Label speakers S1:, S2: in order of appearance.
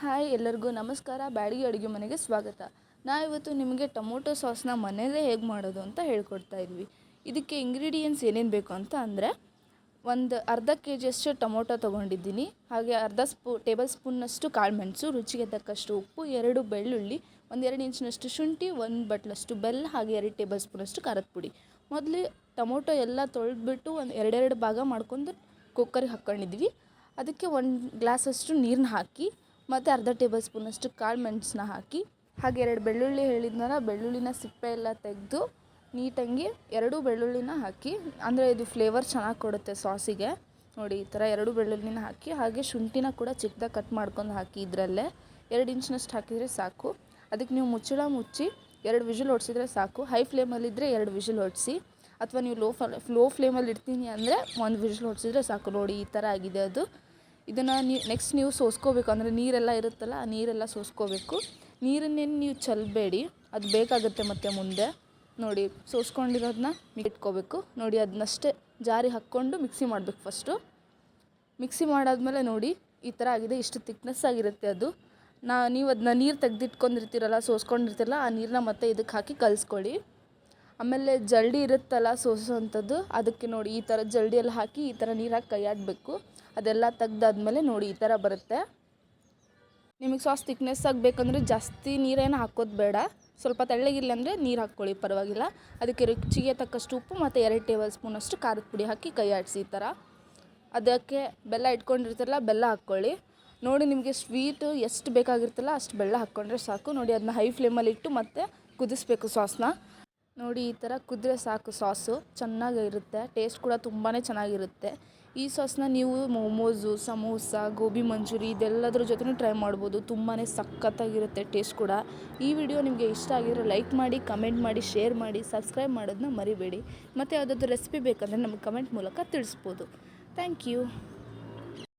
S1: Hi ಎಲ್ಲರಿಗೂ ನಮಸ್ಕಾರ. ಬ್ಯಾಡಗಿ ಅಡುಗೆ ಮನೆಗೆ ಸ್ವಾಗತ. ಇವತ್ತು ನಿಮಗೆ ಟೊಮೊಟೊ ಸಾಸ್ನ ಮನೆಯಲ್ಲೇ ಹೇಗೆ ಮಾಡೋದು ಅಂತ ಹೇಳ್ಕೊಡ್ತಾ ಇದ್ವಿ. ಇದಕ್ಕೆ ಇಂಗ್ರೀಡಿಯೆಂಟ್ಸ್ ಏನೇನು ಬೇಕು ಅಂತ ಅಂದರೆ, ಒಂದು ಅರ್ಧ ಕೆಜಿಯಷ್ಟು ಟೊಮೊಟೊ ತೊಗೊಂಡಿದ್ದೀನಿ. ಹಾಗೆ ಟೇಬಲ್ ಸ್ಪೂನ್ನಷ್ಟು ಕಾಳುಮೆಣಸು, ರುಚಿಗೆ ತಕ್ಕಷ್ಟು ಉಪ್ಪು, 2 ಬೆಳ್ಳುಳ್ಳಿ, 1-2 ಇಂಚಿನಷ್ಟು ಶುಂಠಿ, 1 ಬಟ್ಲಷ್ಟು ಬೆಲ್ಲ, ಹಾಗೆ 2 ಟೇಬಲ್ ಸ್ಪೂನಷ್ಟು ಖಾರದ ಪುಡಿ. ಮೊದಲು ಟೊಮೊಟೊ ಎಲ್ಲ ತೊಳೆದ್ಬಿಟ್ಟು ಒಂದು 2 ಭಾಗ ಮಾಡ್ಕೊಂಡು ಕುಕ್ಕರಿಗೆ ಹಾಕ್ಕೊಂಡಿದ್ವಿ. ಅದಕ್ಕೆ 1 ಗ್ಲಾಸಷ್ಟು ನೀರನ್ನ ಹಾಕಿ ಮತ್ತು ಅರ್ಧ ಟೇಬಲ್ ಸ್ಪೂನಷ್ಟು ಕಾಳು ಮೆಣಸನ್ನ ಹಾಕಿ, ಹಾಗೆ 2 ಬೆಳ್ಳುಳ್ಳಿ ಹೇಳಿದ್ನಲ್ಲ, ಬೆಳ್ಳುಳ್ಳಿನ ಸಿಪ್ಪೆ ಎಲ್ಲ ತೆಗೆದು ನೀಟಾಗಿ 2 ಬೆಳ್ಳುಳ್ಳಿನ ಹಾಕಿ, ಅಂದರೆ ಇದು ಫ್ಲೇವರ್ ಚೆನ್ನಾಗಿ ಕೊಡುತ್ತೆ ಸಾಸಿಗೆ. ನೋಡಿ, ಈ ಥರ 2 ಬೆಳ್ಳುಳ್ಳಿನ ಹಾಕಿ, ಹಾಗೆ ಶುಂಠಿನ ಕೂಡ ಚಿಕ್ಕದಾಗಿ ಕಟ್ ಮಾಡ್ಕೊಂಡು ಹಾಕಿ. ಇದರಲ್ಲೇ 2 ಇಂಚಿನಷ್ಟು ಹಾಕಿದರೆ ಸಾಕು. ಅದಕ್ಕೆ ನೀವು ಮುಚ್ಚಳ ಮುಚ್ಚಿ 2 ವಿಷಲ್ ಹೊಡ್ಸಿದ್ರೆ ಸಾಕು. ಹೈ ಫ್ಲೇಮಲ್ಲಿದ್ದರೆ 2 ವಿಷಲ್ ಹೊಡಿಸಿ, ಅಥವಾ ನೀವು ಲೋ ಫ್ಲೇಮಲ್ಲಿ ಇಡ್ತೀನಿ ಅಂದರೆ 1 ವಿಷಲ್ ಹೊಡ್ಸಿದ್ರೆ ಸಾಕು. ನೋಡಿ, ಈ ಥರ ಆಗಿದೆ ಅದು. ಇದನ್ನು ನೆಕ್ಸ್ಟ್ ನೀವು ಸೋಸ್ಕೋಬೇಕು, ಅಂದರೆ ನೀರೆಲ್ಲ ಇರುತ್ತಲ್ಲ, ಆ ನೀರೆಲ್ಲ ಸೋಸ್ಕೋಬೇಕು. ನೀರನ್ನೇನು ನೀವು ಚೆಲ್ಲಬೇಡಿ, ಅದು ಬೇಕಾಗುತ್ತೆ ಮತ್ತು ಮುಂದೆ. ನೋಡಿ, ಸೋಸ್ಕೊಂಡಿರೋದನ್ನ ಇಟ್ಕೋಬೇಕು. ನೋಡಿ, ಅದನ್ನಷ್ಟೇ ಜಾರಿ ಹಾಕ್ಕೊಂಡು ಮಿಕ್ಸಿ ಮಾಡಬೇಕು. ಫಸ್ಟು ಮಿಕ್ಸಿ ಮಾಡಾದ್ಮೇಲೆ ನೋಡಿ ಈ ಥರ ಆಗಿದೆ. ಇಷ್ಟು ತಿಕ್ನೆಸ್ ಆಗಿರುತ್ತೆ ಅದು. ನೀವು ಅದನ್ನ ನೀರು ತೆಗೆದಿಟ್ಕೊಂಡಿರ್ತೀರಲ್ಲ, ಸೋಸ್ಕೊಂಡಿರ್ತೀರಲ್ಲ, ಆ ನೀರನ್ನ ಮತ್ತೆ ಇದಕ್ಕೆ ಹಾಕಿ ಕಲಿಸ್ಕೊಳ್ಳಿ. ಆಮೇಲೆ ಜಲ್ಡಿ ಇರುತ್ತಲ್ಲ ಸೋಸೋವಂಥದ್ದು, ಅದಕ್ಕೆ ನೋಡಿ ಈ ಥರ ಜಲ್ಡಿ ಎಲ್ಲ ಹಾಕಿ ಈ ಥರ ನೀರು ಹಾಕಿ ಕೈ ಆಡಬೇಕು. ಅದೆಲ್ಲ ತೆಗ್ದಾದ್ಮೇಲೆ ನೋಡಿ ಈ ಥರ ಬರುತ್ತೆ. ನಿಮಗೆ ಸಾಸ್ ತಿಕ್ನೆಸ್ ಆಗಬೇಕಂದ್ರೆ ಜಾಸ್ತಿ ನೀರೇನು ಹಾಕೋದು ಬೇಡ. ಸ್ವಲ್ಪ ತೆಳ್ಳಗಿಲ್ಲ ಅಂದರೆ ನೀರು ಹಾಕ್ಕೊಳ್ಳಿ, ಪರವಾಗಿಲ್ಲ. ಅದಕ್ಕೆ ರುಚಿಗೆ ತಕ್ಕಷ್ಟು ಉಪ್ಪು ಮತ್ತು 2 ಟೇಬಲ್ ಸ್ಪೂನಷ್ಟು ಖಾರದ ಪುಡಿ ಹಾಕಿ ಕೈ ಆಡಿಸಿ ಈ ಥರ. ಅದಕ್ಕೆ ಬೆಲ್ಲ ಇಟ್ಕೊಂಡಿರ್ತಾರಲ್ಲ, ಬೆಲ್ಲ ಹಾಕ್ಕೊಳ್ಳಿ. ನೋಡಿ, ನಿಮಗೆ ಸ್ವೀಟು ಎಷ್ಟು ಬೇಕಾಗಿರ್ತಲ್ಲ ಅಷ್ಟು ಬೆಲ್ಲ ಹಾಕ್ಕೊಂಡ್ರೆ ಸಾಕು. ನೋಡಿ, ಅದನ್ನ ಹೈ ಫ್ಲೇಮಲ್ಲಿ ಇಟ್ಟು ಮತ್ತೆ ಕುದಿಸ್ಬೇಕು ಸಾಸ್ನ. ನೋಡಿ, ಈ ಥರ ಕುದ್ರೆ ಸಾಕು. ಸಾಸು ಚೆನ್ನಾಗಿರುತ್ತೆ, ಟೇಸ್ಟ್ ಕೂಡ ತುಂಬಾ ಚೆನ್ನಾಗಿರುತ್ತೆ. ಈ ಸಾಸ್ನ ನೀವು ಮೋಮೋಸು, ಸಮೋಸ, ಗೋಬಿ ಮಂಚೂರಿ ಇದೆಲ್ಲದ್ರ ಜೊತೆ ಟ್ರೈ ಮಾಡ್ಬೋದು. ತುಂಬಾ ಸಖತ್ತಾಗಿರುತ್ತೆ ಟೇಸ್ಟ್ ಕೂಡ. ಈ ವಿಡಿಯೋ ನಿಮಗೆ ಇಷ್ಟ ಆಗಿದ್ರೆ ಲೈಕ್ ಮಾಡಿ, ಕಮೆಂಟ್ ಮಾಡಿ, ಶೇರ್ ಮಾಡಿ, ಸಬ್ಸ್ಕ್ರೈಬ್ ಮಾಡೋದನ್ನ ಮರಿಬೇಡಿ. ಮತ್ತು ಯಾವುದಾದ್ರೂ ರೆಸಿಪಿ ಬೇಕಂದರೆ ನಮಗೆ ಕಮೆಂಟ್ ಮೂಲಕ ತಿಳಿಸ್ಬೋದು. Thank you.